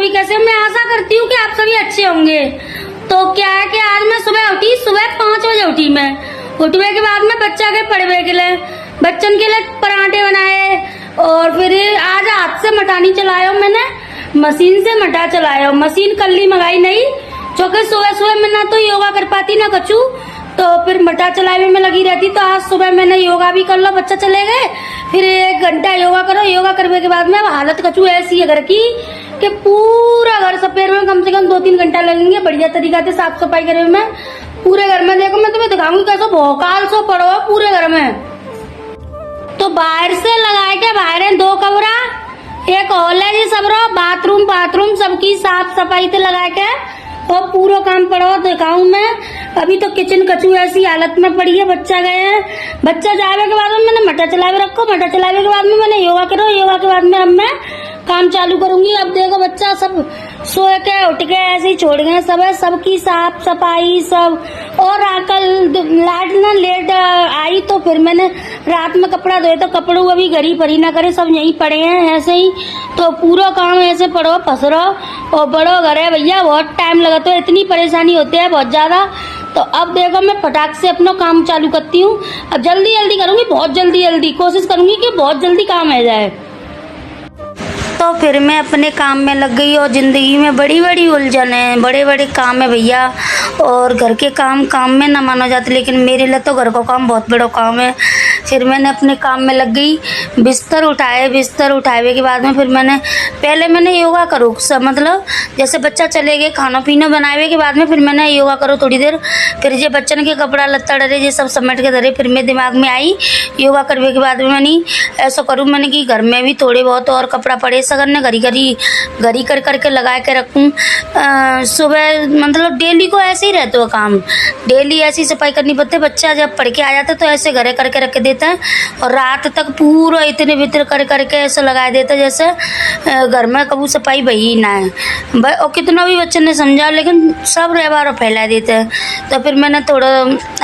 सभी कैसे? मैं आशा करती हूँ कि आप सभी अच्छे होंगे। तो क्या है कि आज मैं सुबह उठी, सुबह 5 बजे उठी। मैं उठने के बाद में बच्चा के पढ़वे के लिए, बच्चन के लिए पराठे बनाए और फिर आज हाथ से मटानी चलाया। मैंने मशीन से मटा चलाया। मशीन कल्ली मंगाई नहीं, क्योंकि सुबह सुबह मैं ना तो योगा कर पाती ना कचू, तो फिर मटा चलाने में लगी रहती। तो आज सुबह मैंने योगा भी कर लो, बच्चा चले गए, फिर 1 घंटा योगा करो। योगा करने के बाद में हालत कचू ऐसी है घर की कि पूरा घर सफेद में कम से कम 2-3 घंटा लगेंगे बढ़िया तरीका से साफ सफाई करने में। पूरे घर में देखो, मैं तुम्हें दिखाऊंगी कैसे भौकाल सो पड़ो है पूरे घर में। तो बाहर से लगाए के बाहर है 2 कमरा, एक हॉल है जी, सब बाथरूम सबकी साफ सफाई से लगा के और पूरा काम पड़ो दिखाऊं मैं। अभी तो किचन कचू ऐसी हालत में पड़ी है। बच्चा गए हैं, बच्चा जाने के बाद में मैंने मटर चलावे रखो, मटर चलावे के बाद में मैंने योगा करो, योगा के बाद में अब मैं काम चालू करूंगी। अब देखो बच्चा सब सोए के उठ के ऐसे ही छोड़ गए सब है, सबकी साफ सफाई सब। और कल लाइट ना लेट आई तो फिर मैंने रात में कपड़ा धोए, तो कपड़ों अभी घड़ी भरी ना करे, सब यहीं पड़े हैं ऐसे ही। तो पूरा काम ऐसे पड़ो पसरो और बड़ो घर है भैया, बहुत टाइम लगता है, इतनी परेशानी होती है बहुत ज्यादा। तो अब देखो मैं फटाक से अपना काम चालू करती हूँ। अब जल्दी जल्दी करूंगी, बहुत जल्दी कोशिश करूंगी कि बहुत जल्दी काम आ जाए। तो फिर मैं अपने काम में लग गई और ज़िंदगी में बड़ी बड़ी उलझन है, बड़े बड़े काम है भैया। और घर के काम में ना माना जाते, लेकिन मेरे लिए तो घर का काम बहुत बड़ा काम है। फिर मैंने अपने काम में लग गई, बिस्तर उठाए के बाद में फिर पहले मैंने योगा करो सब, मतलब जैसे बच्चा चले गए खाना पीना बनाए के बाद में फिर मैंने योगा करो थोड़ी देर। फिर ये बच्चन के कपड़ा लत्ता डरे ये सब समेट के धरे, फिर मेरे दिमाग में आई योगा करने के बाद में मैंने ऐसा करूँ, मैंने कि घर में भी थोड़े बहुत और कपड़ा पड़े सगन ने घड़ी कर करके लगा के रखूँ। सुबह मतलब डेली को ऐसे ही रहते हो काम, डेली ऐसी सफाई करनी पड़ती है। बच्चा जब पढ़ के आ जाता है तो ऐसे घरे करके रख देता है और रात तक पूरा इतने भीतर कर करके ऐसे लगा देता है जैसे घर में कभी सफाई भई ना है। और कितना भी बच्चे ने समझा लेकिन सब रहबार फैला देते हैं। तो फिर मैंने थोड़ा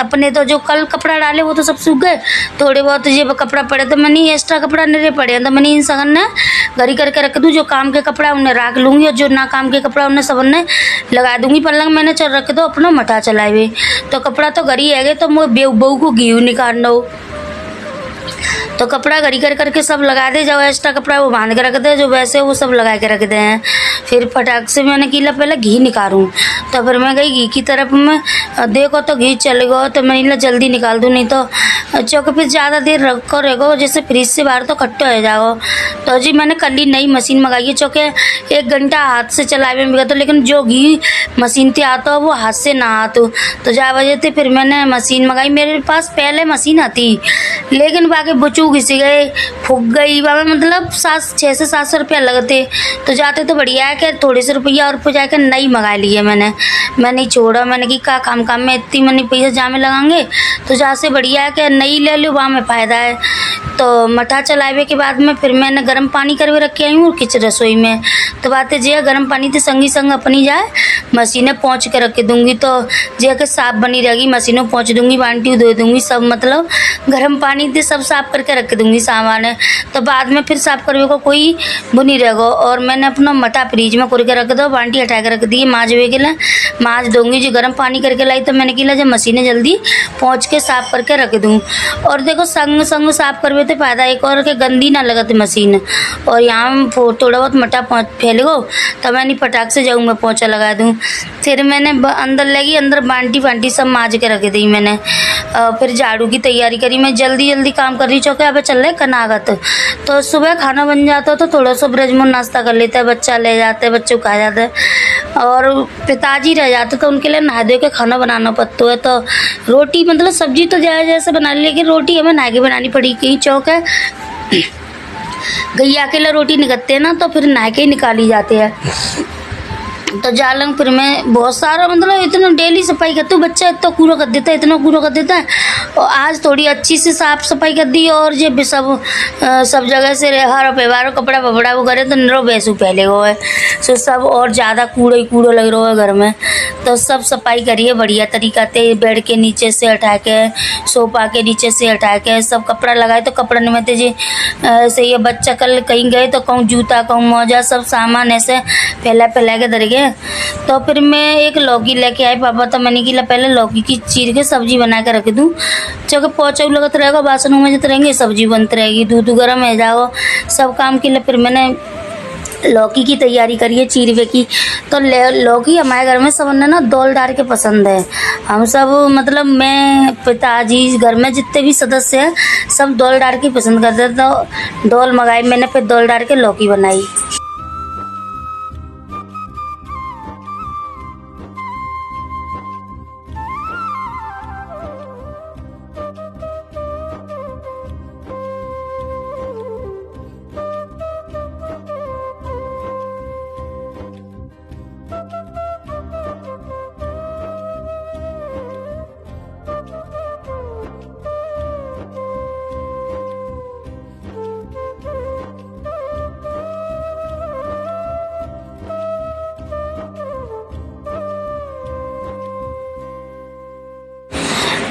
अपने तो जो कल कपड़ा डाले वो तो सब सूख गए, थोड़े बहुत ये कपड़ा पड़े तो मैंने एक्स्ट्रा कपड़ा नहीं पड़े तो मैंने इन सगन ने घड़ी करके रख दूँ। जो काम के कपड़ा उन्हें रख लूँगी और जो ना काम के कपड़ा उन्हें सब ने लगा दूँगी। पलंग मैंने चल रख दो अपना मटा चलाए। तो कपड़ा तो घड़ी है गए, तो मैं बहू को घी निकालना हो तो कपड़ा घड़ी कर करके सब लगा दे, जो एक्स्ट्रा कपड़ा वो बांध के रख दे, जो वैसे वो सब लगा के रख दे हैं। फिर फटाक से मैंने कीला पहले घी निकालूँ, तो फिर मैं गई घी की तरफ में, देखो तो घी चल गो तो मैं जल्दी निकाल दूँ, नहीं तो चौके फिर ज़्यादा देर रख कर रहेगो जैसे फ्रिज से बाहर तो खट्टा हो जाओ। तो जी मैंने कल ही नई मशीन मंगाई है, चौके 1 घंटा हाथ से चलावे में तो, लेकिन जो घी मशीन से आता हो वो हाथ से ना आतो, तो जा वजह से फिर मैंने मशीन मंगाई। मेरे पास पहले मशीन आती लेकिन बाकी बुचू घिस गए, फूक गई, वहाँ मतलब 600 से 700 रुपया लगते। तो जाते तो बढ़िया है कि थोड़े से रुपया और पर जाकर नई मंगा ली है मैंने नहीं छोड़ा। मैंने कि का काम में इतनी मैंने पैसा जामे लगाएंगे, तो जहाँ से बढ़िया है कि नई ले लो, वहाँ में फ़ायदा है। तो मठा चलावे के बाद में फिर मैंने गर्म पानी करके रखे आई हूँ किचन रसोई में। तो बात है जे गर्म पानी तो संगी संग अपनी जाए मशीनें पहुँच के रख दूँगी, तो जे के साफ बनी रहेगी, मशीनों पहुँच दूँगी, बाल्टी धो दूँगी, सब मतलब गर्म पानी से सब साफ करके रख दूँगी सामान है। तो बाद में फिर साफ करने को कोई वो नहीं रहेगा। और मैंने अपना मटा फ्रिज में करके रख दो, बाल्टी हटा के रख दी, माँजवे के लिए माँज दूँगी। जो गर्म पानी करके लाई तो मैंने किला जब मशीनें जल्दी पहुँच के साफ करके रख दूँ। और देखो संग संग साफ करवे तो फ़ायदा एक और के गंदी ना लगती मशीन। और यहाँ थोड़ा बहुत मटा फैल गो तो मैंने फटाक से जाऊँ मैं पोछा लगा दूँ। फिर मैंने अंदर लगी, अंदर बाल्टी सब माँज के रख दी मैंने। फिर झाड़ू की तैयारी करी, मैं जल्दी काम कर रही चौके अब चल रहे कनागत। तो सुबह खाना बन जाता तो थोड़ा सा ब्रजमोन नाश्ता कर लेता है, बच्चा ले जाते हैं, बच्चों को खा जाता है। और पिताजी रह जाते तो उनके लिए नहा धो के खाना बनाना पड़ता है। तो रोटी मतलब सब्जी तो जैसे बना ली, लेकिन रोटी हमें नहा के बनानी पड़ी। कहीं चौक है गैया के लिए रोटी निकलते हैं ना, तो फिर नहा के ही निकाली जाती है। तो जालंग फिर मैं बहुत सारा मतलब इतना डेली सफाई करती हूँ। बच्चा इतना कूड़ा कर देता है, इतना कूड़ा कर देता है। और आज थोड़ी अच्छी सी साफ सफाई कर दी और ये सब जगह से हर व्यवहार कपड़ा वपड़ा वो करे तो नरो बैसू पहले वो है सो सब और ज़्यादा कूड़ा ही कूड़ा लग रहा है घर में। तो सब सफाई करिए बढ़िया तरीका से, बेड के नीचे से हटा के, सोफा के नीचे से हटा के सब कपड़ा लगाए तो कपड़ा नहीं में जी ऐसे ये बच्चा कल कहीं गए तो कहूँ जूता कहूँ मोजा सब सामान ऐसे फैला के धर गए। तो फिर मैं एक लौकी लेके आई पापा, तो मैंने कि पहले लौकी की चीर के सब्जी बना के रख दूँ, चलो पोछा लगत रहेगा, बासनों में जत रहेंगे, सब्जी बनती रहेगी, दूध गर्म है जाओ सब काम के लिए। फिर मैंने लौकी की तैयारी करिए चीरवे की। तो लौकी हमारे घर में सबने ना दौल डाल के पसंद है। हम सब मतलब मैं पिताजी घर में जितने भी सदस्य हैं सब दौल डाल के पसंद करते हैं। तो दौल मंगाई मैंने, फिर दौल डाल के लौकी बनाई।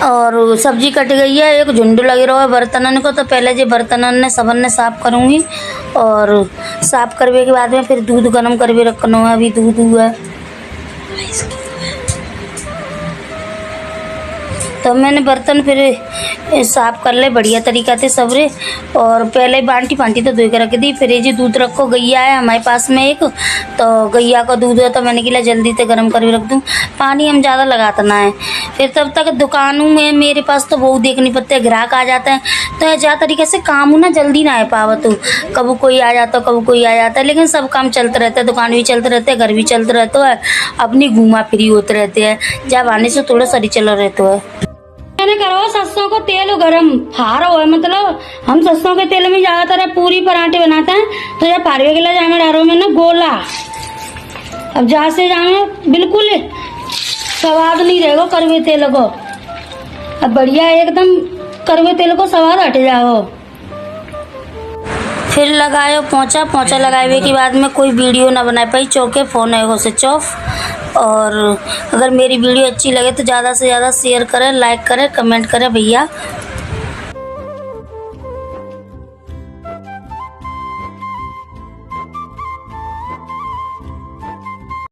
और सब्जी कट गई है, एक झुंडू लगे रहो है बर्तनन को। तो पहले जो बर्तनन ने सबन ने साफ करूँगी और साफ करने के बाद में फिर दूध गर्म करके रखना है। अभी दूध हुआ है तो मैंने बर्तन फिर साफ कर ले बढ़िया तरीका से सबरे। और पहले बाल्टी फांटी तो धो के रख दी। फिर ये जी दूध रखो, गैया है हमारे पास में एक, तो गैया का दूध है तो मैंने कि जल्दी से गर्म करके रख दूँ, पानी हम ज़्यादा लगाता ना है। फिर तब तक दुकानों में मेरे पास तो बहुत देखनी पड़ते हैं, ग्राहक आ जाते हैं तो जा तरीके से काम ना जल्दी ना आ पावत हो, कभी कोई आ जाता कभी कोई आ जाता है, लेकिन सब काम चलते रहते हैं, दुकान भी चलते रहते हैं, घर भी चलते रहते है, अपनी घूमा फिरी होते रहते हैं, जब आने से थोड़ा सरी चला रहता है। मैंने करो सरसों को तेल गरम फार हो है, मतलब हम सरसों के तेल में ज्यादातर पूरी पराठे बनाते हैं। तो जब फारवे के लिए जामे डालो में ना गोला, अब जहाँ से जामे बिल्कुल स्वाद नहीं रहेगा करवे तेल को, अब बढ़िया एकदम करवे तेल को स्वाद हट जाओ। फिर लगायो पोंछा लगाए के बाद में कोई वीडियो ना बना पाई, चौके फ़ोन है वो स्विच ऑफ। और अगर मेरी वीडियो अच्छी लगे तो ज़्यादा से ज़्यादा शेयर करें, लाइक करें, कमेंट करें भैया।